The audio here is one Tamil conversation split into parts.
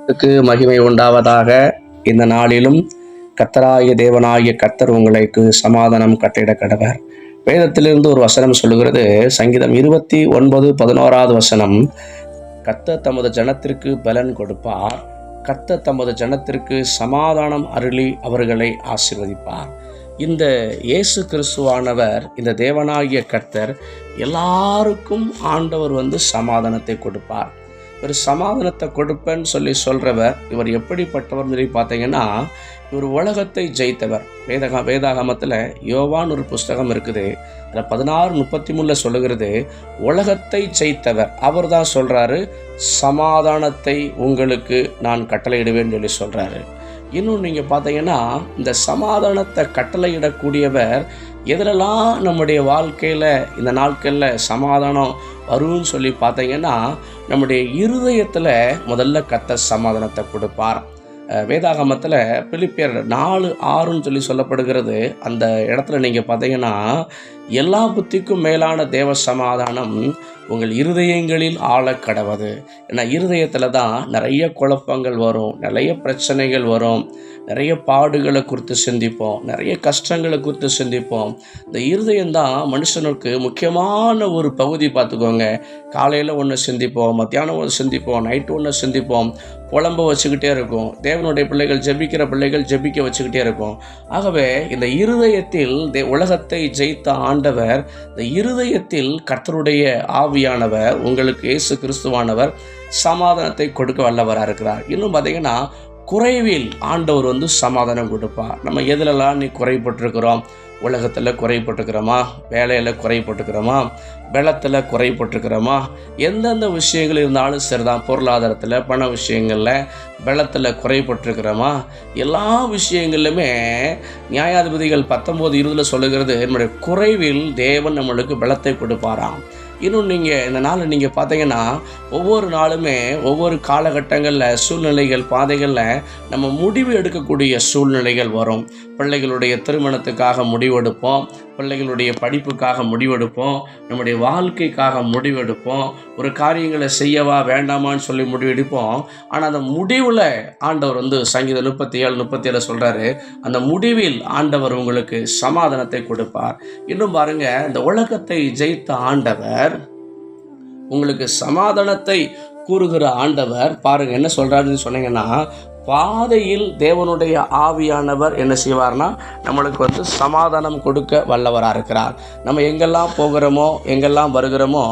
க்கு மகிமை உண்டாவதாக. இந்த நாளிலும் கர்த்தராகிய தேவனாகிய கர்த்தர் உங்களுக்கு சமாதானம் கட்டளையிட கடவர். வேதத்திலிருந்து ஒரு வசனம் சொல்லுகிறது. சங்கீதம் 29:11 வசனம், கர்த்தர் தமது ஜனத்திற்கு பலன் கொடுப்பார், கர்த்தர் தமது ஜனத்திற்கு சமாதானம் அருளி அவர்களை ஆசீர்வதிப்பார். இந்த இயேசு கிறிஸ்துவானவர், இந்த தேவனாகிய கர்த்தர் எல்லாருக்கும் ஆண்டவர் சமாதானத்தை கொடுப்பார். இவர் சமாதானத்தை கொடுப்பேன்னு சொல்கிறவர் இவர் எப்படிப்பட்டவர் சொல்லி பார்த்தீங்கன்னா, இவர் உலகத்தை ஜெயித்தவர். வேதாகமத்தில் யோவான் ஒரு புஸ்தகம் இருக்குது. அதில் 16:33 சொல்லுகிறது, உலகத்தை ஜெயித்தவர் அவர் தான் சொல்கிறாரு, சமாதானத்தை உங்களுக்கு நான் கட்டளையிடுவேன்னு சொல்கிறாரு. இன்னும் நீங்கள் பார்த்தீங்கன்னா, இந்த சமாதானத்தை கட்டளையிடக்கூடியவர் எதிலெல்லாம் நம்முடைய வாழ்க்கையில் இந்த நாட்களில் சமாதானம் வரும்னு சொல்லி பார்த்தீங்கன்னா, நம்முடைய இருதயத்தில் முதல்ல கர்த்தர் சமாதானத்தை கொடுப்பார். வேதாகமத்தில் பிலிப்பியர் 4:6 சொல்லப்படுகிறது. அந்த இடத்துல நீங்கள் பார்த்தீங்கன்னா, எல்லா புத்திக்கும் மேலான தேவ சமாதானம் உங்கள் இருதயங்களில் ஆழக்கடவது. ஏன்னா இருதயத்தில் தான் நிறைய குழப்பங்கள் வரும், நிறைய பிரச்சனைகள் வரும், நிறைய பாடுகளை குறித்து சிந்திப்போம், நிறைய கஷ்டங்களை குறித்து சிந்திப்போம். இந்த இருதயம்தான் மனுஷனுக்கு முக்கியமான ஒரு பகுதி. பார்த்துக்கோங்க, காலையில் ஒன்று சிந்திப்போம், மத்தியானம் ஒன்று சிந்திப்போம், நைட்டு ஒன்று சிந்திப்போம், புலம்ப வச்சுக்கிட்டே இருக்கும். தேவனுடைய பிள்ளைகள் ஜெபிக்கிற பிள்ளைகள் ஜெபிக்க வச்சுக்கிட்டே இருக்கும். ஆகவே இந்த இருதயத்தில் உலகத்தை ஜெயித்த ஆண்டவர், இந்த இருதயத்தில் கர்த்தருடைய ஆவியானவர், உங்களுக்கு இயேசு கிறிஸ்துவானவர் சமாதானத்தை கொடுக்க வல்லவராக இருக்கிறார். இன்னும் பார்த்தீங்கன்னா, குறைவில் ஆண்டவர் சமாதானம் கொடுப்பார். நம்ம எதிலெல்லாம் நீ குறைப்பட்டிருக்கிறோம்? உலகத்தில் குறைப்பட்டுக்கிறோமா? வேலையில் குறைப்பட்டுக்கிறோமா? பலத்தில் குறைப்பட்டுக்கிறோமா? எந்தெந்த விஷயங்கள் இருந்தாலும் சரிதான், பொருளாதாரத்தில், பண விஷயங்களில், பலத்தில் குறைப்பட்டுருக்கிறோமா? எல்லா விஷயங்கள்லுமே நியாயாதிபதிகள் 19:20 சொல்லுகிறது, நம்முடைய குறைவில் தேவன் நம்மளுக்கு பலத்தை கொடுப்பாராம். இன்னும் நீங்கள் இந்த நாளில் நீங்கள் பார்த்தீங்கன்னா, ஒவ்வொரு நாளுமே ஒவ்வொரு காலகட்டங்களில் சூழ்நிலைகள் பாதைகளில் நம்ம முடிவு எடுக்கக்கூடிய சூழ்நிலைகள் வரும். பிள்ளைகளுடைய திருமணத்துக்காக முடிவெடுப்போம், பிள்ளைகளுடைய படிப்புக்காக முடிவெடுப்போம், நம்முடைய வாழ்க்கைக்காக முடிவெடுப்போம், ஒரு காரியங்களை செய்யவா வேண்டாமான்னு சொல்லி முடிவெடுப்போம். ஆனால் அந்த முடிவில் ஆண்டவர் சங்கீதம் 37:37 சொல்கிறாரு, அந்த முடிவில் ஆண்டவர் உங்களுக்கு சமாதானத்தை கொடுப்பார். இன்னும் பாருங்கள், இந்த உலகத்தை ஜெயித்த ஆண்டவர் உங்களுக்கு சமாதானத்தை கூறுகிற ஆண்டவர். பாருங்கள் என்ன சொல்கிறாருன்னு சொன்னீங்கன்னா, பாதையில் தேவனுடைய ஆவியானவர் என்ன செய்வார்னா, நம்மளுக்கு சமாதானம் கொடுக்க வல்லவராக இருக்கிறார். நம்ம எங்கெல்லாம் போகிறோமோ, எங்கெல்லாம் வருகிறோமோ,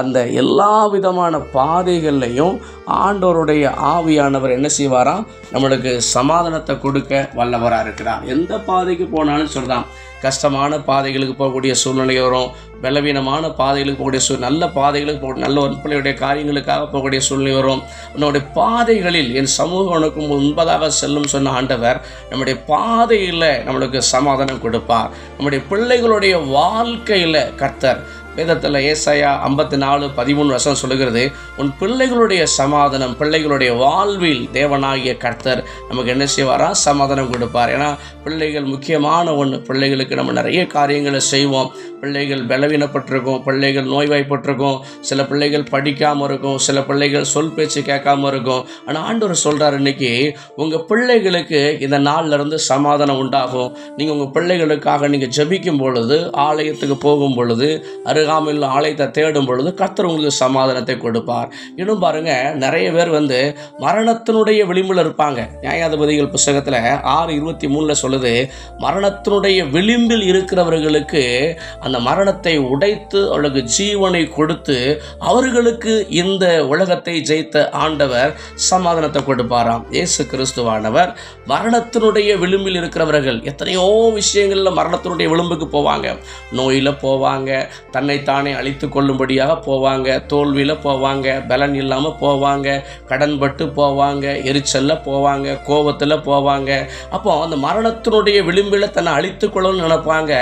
அந்த எல்லா விதமான பாதைகள்லையும் ஆண்டவருடைய ஆவியானவர் என்ன செய்வாராம், நம்மளுக்கு சமாதானத்தை கொடுக்க வல்லவராக இருக்கிறார். எந்த பாதைக்கு போனாலும் சொல்கிறான், கஷ்டமான பாதைகளுக்கு போகக்கூடிய சூழ்நிலை வரும், பலவீனமான பாதைகளுக்கு போகக்கூடிய நல்ல பாதைகளுக்கு நல்ல பிள்ளையுடைய காரியங்களுக்காக போகக்கூடிய சூழ்நிலை வரும். நம்முடைய பாதைகளில் என் சமூகம் உனக்கு முன்பதாக செல்லும் சொன்ன ஆண்டவர் நம்முடைய பாதையில் நம்மளுக்கு சமாதானம் கொடுப்பார். நம்முடைய பிள்ளைகளுடைய வாழ்க்கையில் கர்த்தர், வேதத்தில் ஏசாயா 54:13 சொல்லுகிறது, உன் பிள்ளைகளுடைய சமாதானம், பிள்ளைகளுடைய வாழ்வில் தேவனாகிய கர்த்தர் நமக்கு என்ன செய்வாரா, சமாதானம் கொடுப்பார். ஏன்னா பிள்ளைகள் முக்கியமான ஒன்று. பிள்ளைகளுக்கு நம்ம நிறைய காரியங்களை செய்வோம். பிள்ளைகள் பலவீனப்பட்டிருக்கும், பிள்ளைகள் நோய்வாய்ப்பட்டிருக்கும், சில பிள்ளைகள் படிக்காமல் இருக்கும், சில பிள்ளைகள் சொல் பேச்சு கேட்காம இருக்கும். ஆனால் ஆண்டவர் சொல்கிறார், இன்னைக்கு உங்கள் பிள்ளைகளுக்கு இந்த நாள்லேருந்து சமாதானம் உண்டாகும். நீங்கள் உங்கள் பிள்ளைகளுக்காக நீங்கள் ஜெபிக்கும் பொழுது, ஆலயத்துக்கு போகும் பொழுது, அருகாமையில் ஆலயத்தை தேடும் பொழுது கர்த்தர் உங்களுக்கு சமாதானத்தை கொடுப்பார். இன்னும் பாருங்கள், நிறைய பேர் மரணத்தினுடைய விளிம்பில் இருப்பாங்க. நியாயாதிபதிகள் புஸ்தகத்தில் 6:23 சொல்லுது, மரணத்தினுடைய விளிம்பில் இருக்கிறவர்களுக்கு அந்த மரணத்தை உடைத்து அவர்களுக்கு ஜீவனை கொடுத்து அவர்களுக்கு இந்த உலகத்தை ஜெயித்த ஆண்டவர் சமாதானத்தை கொடுப்பாராம். இயேசு கிறிஸ்துவானவர் மரணத்தினுடைய விளிம்பில் இருக்கிறவர்கள், எத்தனையோ விஷயங்களில் மரணத்தினுடைய விளிம்புக்கு போவாங்க. நோயில் போவாங்க, தன்னைத்தானே அழித்து கொள்ளும்படியாக போவாங்க, தோல்வியில் போவாங்க, பலன் இல்லாமல் போவாங்க, கடன்பட்டு போவாங்க, எரிச்சலில் போவாங்க, கோபத்தில் போவாங்க. அப்போ அந்த மரணத்தினுடைய விளிம்பில் தன்னை அழித்து கொள்ளணும்னு நினைப்பாங்க.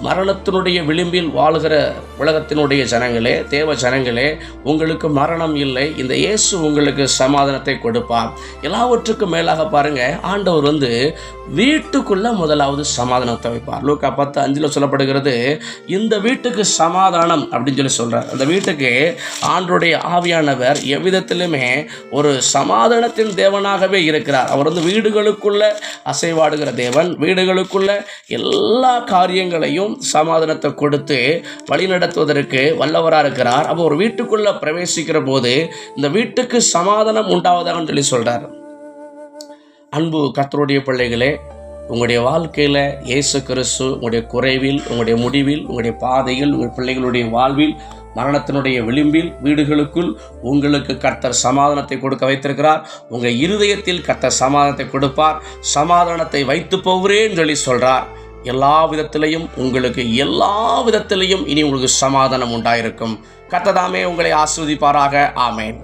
மரணத்தினுடைய விளிம்பில் வாழ்கிற உலகத்தினுடைய ஜனங்களே, தேவ ஜனங்களே, உங்களுக்கு மரணம் இல்லை, இந்த இயேசு உங்களுக்கு சமாதானத்தை கொடுப்பார். எல்லாவற்றுக்கும் மேலாக பாருங்க, ஆண்டவர் வீட்டுக்குள்ள முதலாவது சமாதானத்தை வைப்பார். லூக்கா 10:5 சொல்லப்படுகிறது, இந்த வீட்டுக்கு சமாதானம் அப்படின்னு சொல்றார். அந்த வீட்டுக்கு ஆண்டவருடைய ஆவியானவர் எவ்விதத்திலுமே ஒரு சமாதானத்தின் தேவனாகவே இருக்கிறார். அவர் வீடுகளுக்குள்ள அசைவாடுகிற தேவன், வீடுகளுக்குள்ள எல்லா காரியங்களையும் சமாதானத்தை கொடுத்து வழிநடத்துவதற்கு வல்லவராக இருக்கிறார். அப்போ ஒரு வீட்டுக்குள்ள பிரவேசிக்கிற போது இந்த வீட்டுக்கு சமாதானம் உண்டாவதாக சொல்றார். அன்பு கர்த்தருடைய பிள்ளைகளே, உங்களுடைய வாழ்க்கையில் இயேசு கிறிஸ்து உங்களுடைய குறைவில், உங்களுடைய முடிவில், உங்களுடைய பாதையில், உங்கள் பிள்ளைகளுடைய வாழ்வில், மரணத்தினுடைய விளிம்பில், வீடுகளுக்குள் உங்களுக்கு கர்த்தர் சமாதானத்தை கொடுக்க வைத்திருக்கிறார். உங்கள் இருதயத்தில் கர்த்தர் சமாதானத்தை கொடுப்பார். சமாதானத்தை வைத்து போகிறேன்னு சொல்றார். எல்லா விதத்திலையும் உங்களுக்கு இனி உங்களுக்கு சமாதானம் உண்டாயிருக்கும். கர்த்தர் தாமே உங்களை ஆசீர்வதிப்பாராக. ஆமென்.